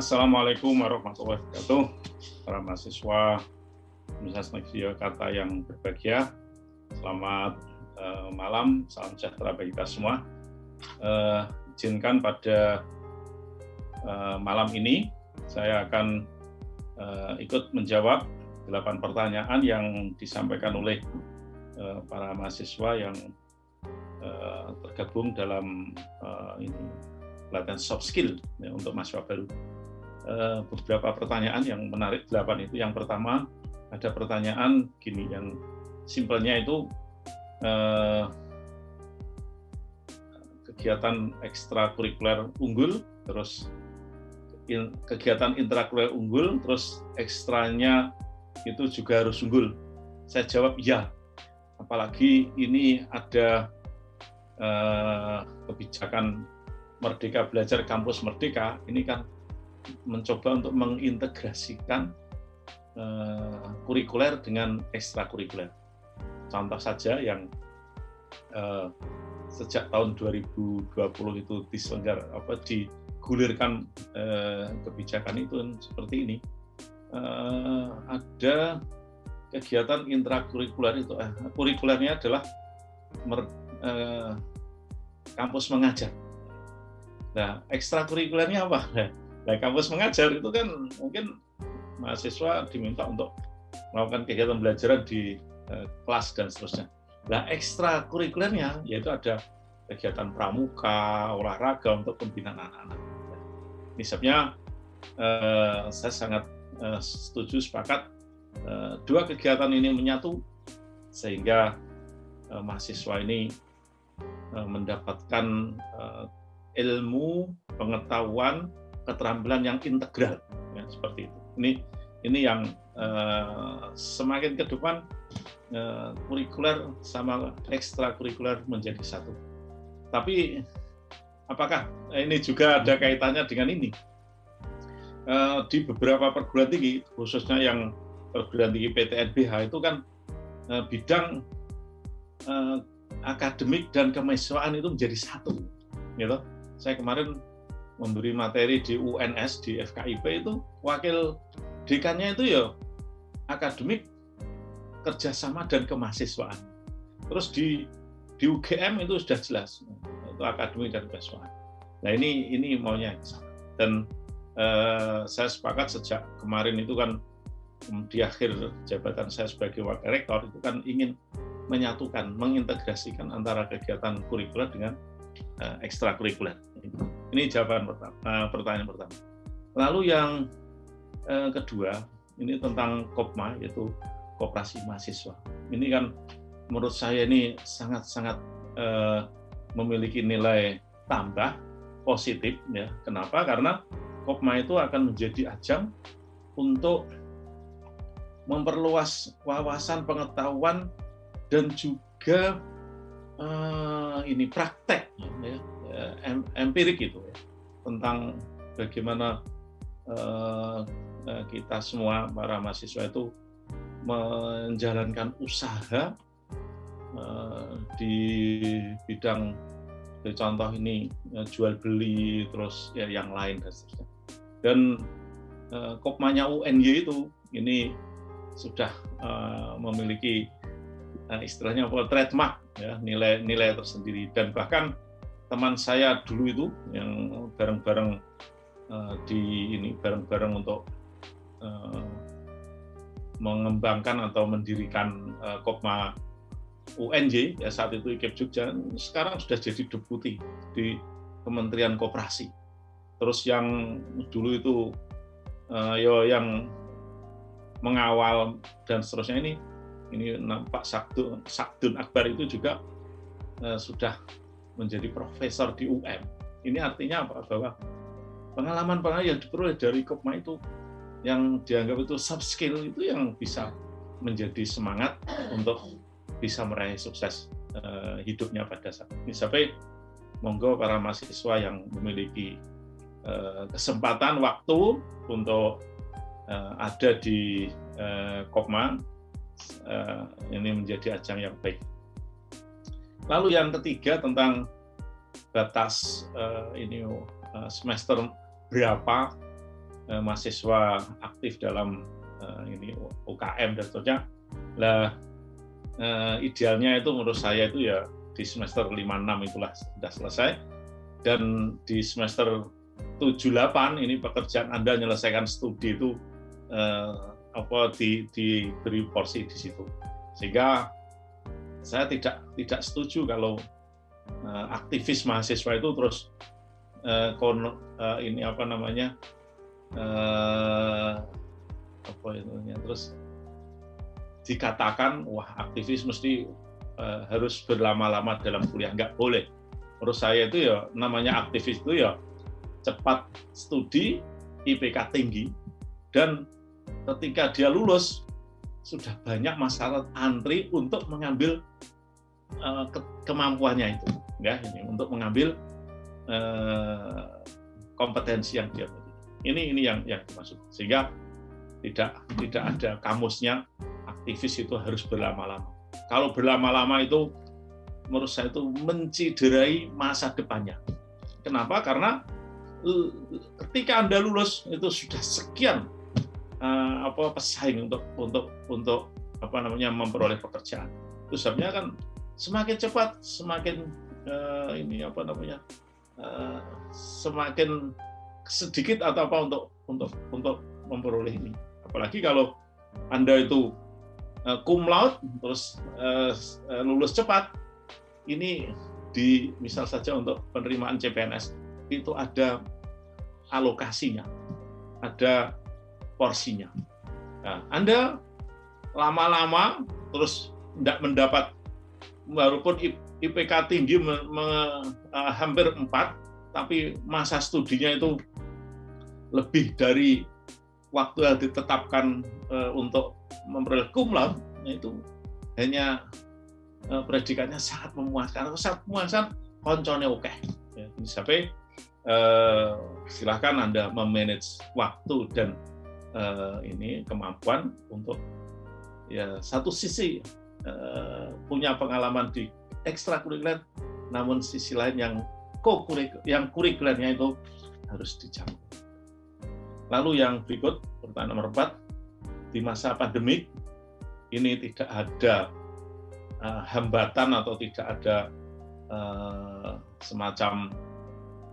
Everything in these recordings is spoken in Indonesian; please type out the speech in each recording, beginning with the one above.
Assalamualaikum warahmatullahi wabarakatuh. Para mahasiswa Universitas Negeri Yogyakarta yang berbahagia, selamat malam, salam sejahtera bagi kita semua. Izinkan pada malam ini saya akan ikut menjawab 8 pertanyaan yang disampaikan oleh para mahasiswa yang tergabung dalam pelatihan soft skill ya, untuk mahasiswa baru. Beberapa pertanyaan yang menarik, 8 itu. Yang pertama, ada pertanyaan gini, yang simpelnya itu kegiatan ekstrakurikuler unggul, terus kegiatan intrakurikuler unggul, terus ekstranya itu juga harus unggul. Saya jawab ya, apalagi ini ada kebijakan Merdeka Belajar Kampus Merdeka, ini kan mencoba untuk mengintegrasikan kurikuler dengan ekstrakurikuler. Contoh saja yang sejak tahun 2020 itu digulirkan kebijakan itu seperti ini. Ada kegiatan intrakurikuler itu, kurikulernya adalah kampus mengajar. Nah, ekstrakurikulernya apa? Nah, kampus mengajar itu kan mungkin mahasiswa diminta untuk melakukan kegiatan belajar di kelas dan seterusnya. Nah, ekstrakurikulernya yaitu ada kegiatan pramuka, olahraga untuk pembinaan anak-anak. Misalnya, saya sangat setuju, sepakat dua kegiatan ini menyatu sehingga mahasiswa ini mendapatkan ilmu, pengetahuan, keterampilan yang integral, ya, seperti itu. Ini yang semakin ke depan kurikuler sama ekstrakurikuler menjadi satu. Tapi apakah ini juga ada kaitannya dengan ini? Di beberapa perguruan tinggi, khususnya yang perguruan tinggi PTNBH itu kan bidang akademik dan kemahasiswaan itu menjadi satu, gitu. Saya kemarin memberi materi di UNS, di FKIP itu, wakil dekannya itu ya akademik, kerjasama, dan kemahasiswaan. Terus di UGM itu sudah jelas, itu akademik dan kemahasiswaan. Nah ini maunya sama. Dan saya sepakat sejak kemarin itu kan, di akhir jabatan saya sebagai wakil rektor, itu kan ingin menyatukan, mengintegrasikan antara kegiatan kurikuler dengan ekstrakurikuler. Ini jawaban pertanyaan pertama. Lalu yang kedua, ini tentang Kopma, yaitu Koperasi Mahasiswa. Ini kan menurut saya ini sangat-sangat memiliki nilai tambah positif, ya. Kenapa? Karena Kopma itu akan menjadi ajang untuk memperluas wawasan, pengetahuan, dan juga ini praktek, ya, empirik itu, ya, tentang bagaimana kita semua para mahasiswa itu menjalankan usaha di bidang, contoh ini jual beli, terus ya yang lain dan seterusnya. Dan Kopmanya UNY itu ini sudah memiliki istilahnya trademark, ya, nilai tersendiri. Dan bahkan teman saya dulu itu yang bareng-bareng bareng-bareng untuk mengembangkan atau mendirikan Kopma UNJ, ya, saat itu IKIP Jogja, sekarang sudah jadi deputi di Kementerian Koperasi. Terus yang dulu itu yang mengawal dan seterusnya ini Pak Sakdun Akbar itu juga sudah menjadi profesor di UM. Ini artinya apa? Bahwa pengalaman yang diperoleh dari Kopma itu, yang dianggap itu soft skill, itu yang bisa menjadi semangat untuk bisa meraih sukses hidupnya pada saat ini. Sampai monggo para mahasiswa yang memiliki kesempatan waktu untuk ada di Kopma, ini menjadi ajang yang baik. Lalu yang ketiga tentang batas semester berapa mahasiswa aktif dalam ini UKM dan seterusnya. Lah idealnya itu menurut saya itu ya di semester 5-6 itulah sudah selesai, dan di semester 7-8 ini pekerjaan Anda menyelesaikan studi itu diberi porsi di situ. Sehingga saya tidak setuju kalau aktivis mahasiswa itu terus terus dikatakan wah aktivis mesti harus berlama-lama dalam kuliah. Nggak boleh. Menurut saya itu ya namanya aktivis itu ya cepat studi, IPK tinggi, dan ketika dia lulus sudah banyak masyarakat antri untuk mengambil kemampuannya itu, ya, ini untuk mengambil kompetensi yang dia miliki. Ini yang dimaksud. Sehingga tidak ada kamusnya aktivis itu harus berlama-lama. Kalau berlama-lama itu menurut saya itu menciderai masa depannya. Kenapa? Karena ketika Anda lulus itu sudah sekian pesaing untuk memperoleh pekerjaan. Itu sebabnya kan semakin cepat semakin semakin sedikit atau apa untuk memperoleh ini. Apalagi kalau Anda itu cum laude terus lulus cepat, ini misal saja untuk penerimaan CPNS itu ada alokasinya, ada porsinya. Nah, Anda lama-lama terus tidak mendapat, walaupun IPK tinggi hampir 4, tapi masa studinya itu lebih dari waktu yang ditetapkan untuk memperoleh cum laude, itu hanya predikatnya sangat memuaskan. Sangat memuaskan, koncone oke. Ya, sampai silahkan Anda memanage waktu dan kemampuan untuk ya satu sisi punya pengalaman di ekstrakurikuler, namun sisi lain yang kurikulernya itu harus dijaga. Lalu yang berikut, pertanyaan nomor 4, di masa pandemik ini tidak ada hambatan atau tidak ada semacam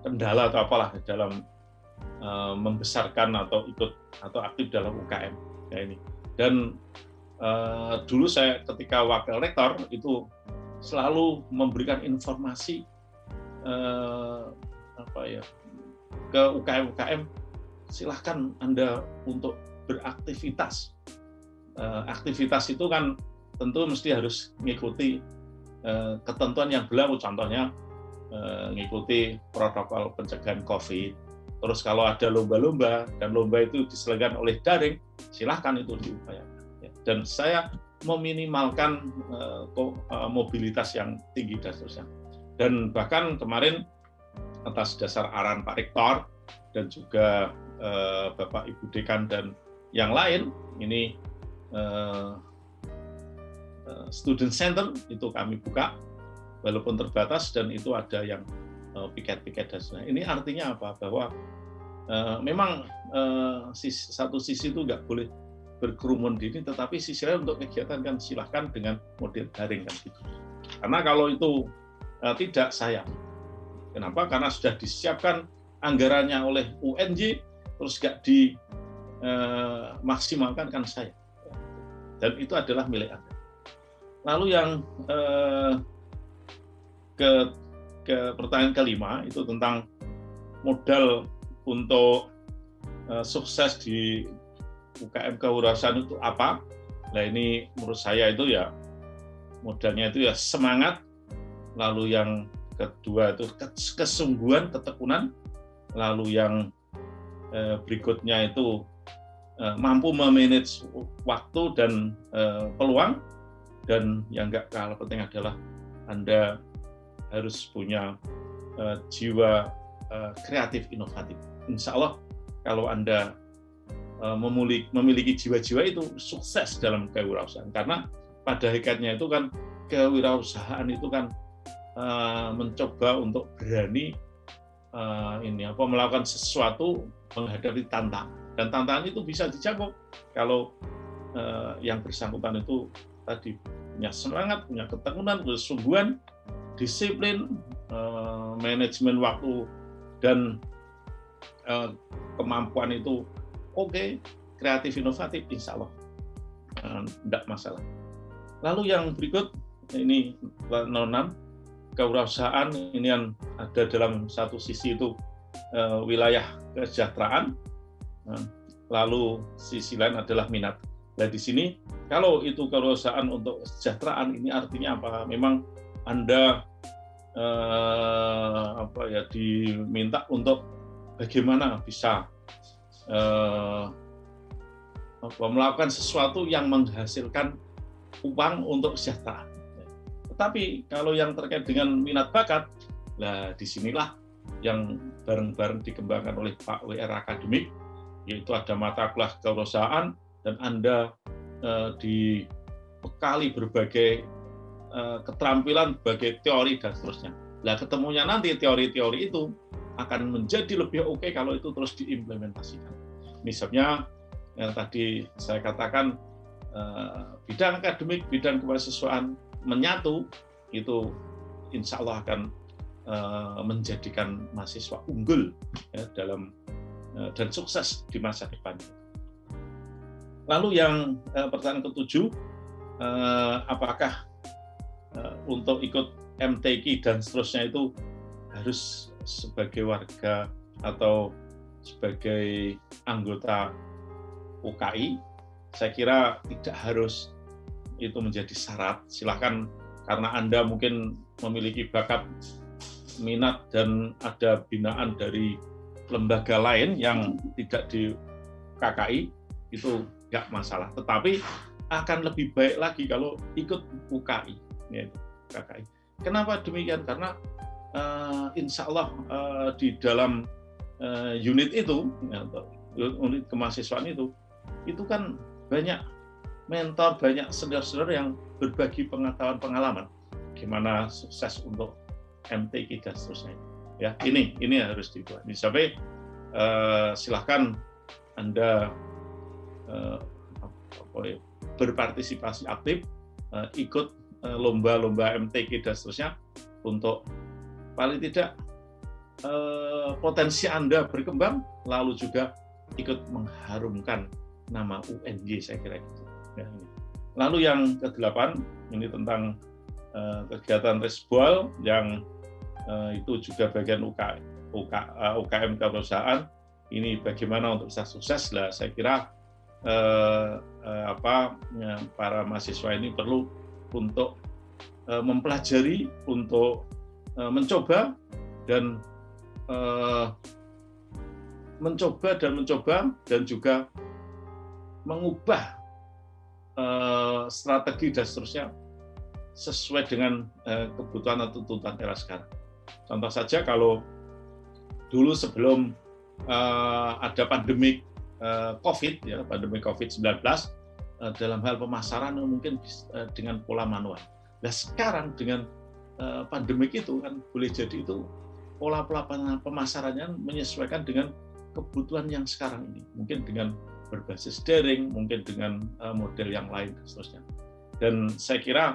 kendala atau apalah dalam membesarkan atau ikut atau aktif dalam UKM ya ini. Dan dulu saya ketika wakil rektor itu selalu memberikan informasi ke UKM-UKM, silahkan Anda untuk beraktivitas. Aktivitas itu kan tentu mesti harus mengikuti ketentuan yang berlaku, contohnya mengikuti protokol pencegahan COVID. Terus kalau ada lomba-lomba dan lomba itu diselenggarakan oleh daring, silahkan itu diupayakan. Dan saya meminimalkan mobilitas yang tinggi dan seterusnya. Dan bahkan kemarin atas dasar arahan Pak Rektor dan juga Bapak Ibu Dekan dan yang lain, ini student center itu kami buka walaupun terbatas, dan itu ada yang piket-piket dan sebagainya. Ini artinya apa? Bahwa memang satu sisi itu nggak boleh berkerumun dini, tetapi sisi lain untuk kegiatan kan silahkan dengan model daring kan gitu. Karena kalau itu tidak, sayang. Kenapa? Karena sudah disiapkan anggarannya oleh UNJ, terus nggak dimaksimalkan kan sayang. Dan itu adalah milik Anda. Lalu yang ke pertanyaan kelima itu tentang modal untuk sukses di UKM kewirausahaan itu apa? Nah ini menurut saya itu ya modalnya itu ya semangat, lalu yang kedua itu kesungguhan, ketekunan, lalu yang berikutnya itu mampu memanage waktu dan peluang, dan yang nggak kalah penting adalah Anda harus punya jiwa kreatif inovatif. Insya Allah kalau Anda memiliki jiwa-jiwa itu sukses dalam kewirausahaan, karena pada hakikatnya itu kan kewirausahaan itu kan mencoba untuk berani melakukan sesuatu menghadapi tantangan. Dan tantangan itu bisa dijangkau kalau yang bersangkutan itu tadi punya semangat, punya ketekunan, kesungguhan, disiplin, manajemen waktu, dan kemampuan itu oke, kreatif, inovatif, insya Allah tidak masalah. Lalu yang berikut, ini 06, kewirausahaan ini yang ada dalam satu sisi itu wilayah kesejahteraan, lalu sisi lain adalah minat. Nah di sini kalau itu kewirausahaan untuk kesejahteraan, ini artinya apa? Memang Anda diminta untuk bagaimana bisa melakukan sesuatu yang menghasilkan uang untuk kesejahteraan. Tetapi kalau yang terkait dengan minat bakat, nah disinilah yang bareng-bareng dikembangkan oleh Pak WR Akademik, yaitu ada mata kuliah kewirausahaan, dan Anda dibekali berbagai keterampilan, berbagai teori dan seterusnya. Nah, ketemunya nanti teori-teori itu akan menjadi lebih oke kalau itu terus diimplementasikan. Misalnya yang tadi saya katakan bidang akademik, bidang kemahasiswaan menyatu, itu insya Allah akan menjadikan mahasiswa unggul ya, dalam dan sukses di masa depan. Lalu yang pertanyaan ke-7, apakah untuk ikut MTQ dan seterusnya itu harus sebagai warga atau sebagai anggota UKI? Saya kira tidak harus itu menjadi syarat. Silakan, karena Anda mungkin memiliki bakat, minat, dan ada binaan dari lembaga lain yang tidak di KKI, itu nggak masalah. Tetapi akan lebih baik lagi kalau ikut UKI, ya, KKI. Kenapa demikian? Karena insya Allah di dalam unit itu, unit kemahasiswaan itu kan banyak mentor, banyak senior-senior yang berbagi pengetahuan-pengalaman gimana sukses untuk MTQ dan seterusnya. Ya, ini harus dibuat. Sampai silahkan Anda berpartisipasi aktif, ikut lomba-lomba MTQ dan seterusnya, untuk paling tidak potensi Anda berkembang, lalu juga ikut mengharumkan nama UNY, saya kira gitu. Ya, ini. Lalu yang ke-8, ini tentang kegiatan Resboal yang itu juga bagian UKM kewirausahaan. Ini bagaimana untuk bisa sukses lah. Saya kira para mahasiswa ini perlu untuk mempelajari, untuk mencoba dan juga mengubah strategi dan seterusnya sesuai dengan kebutuhan atau tuntutan era sekarang. Contoh saja, kalau dulu sebelum ada pandemi COVID, ya, pandemi COVID-19, dalam hal pemasaran mungkin dengan pola manual. Nah sekarang dengan pandemik itu kan boleh jadi itu pola pemasarannya menyesuaikan dengan kebutuhan yang sekarang ini, mungkin dengan berbasis daring, mungkin dengan model yang lain dan seterusnya. Dan saya kira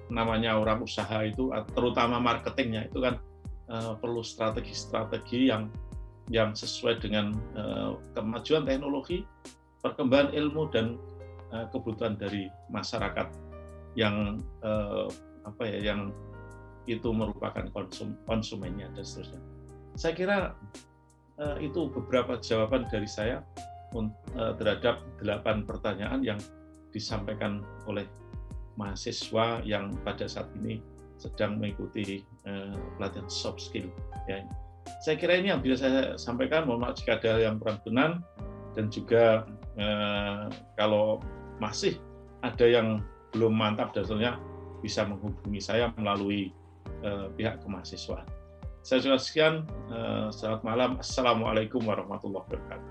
namanya orang usaha itu, terutama marketingnya itu kan perlu strategi-strategi yang sesuai dengan kemajuan teknologi, perkembangan ilmu, dan kebutuhan dari masyarakat yang yang itu merupakan konsumennya dan seterusnya. Saya kira itu beberapa jawaban dari saya terhadap 8 pertanyaan yang disampaikan oleh mahasiswa yang pada saat ini sedang mengikuti pelatihan soft skill. Ya. Saya kira ini yang bisa saya sampaikan. Mohon maaf jika ada yang kurang benar, dan juga kalau masih ada yang belum mantap dasarnya, bisa menghubungi saya melalui pihak kemahasiswaan. Saya sudah sekian. Selamat malam. Assalamualaikum warahmatullahi wabarakatuh.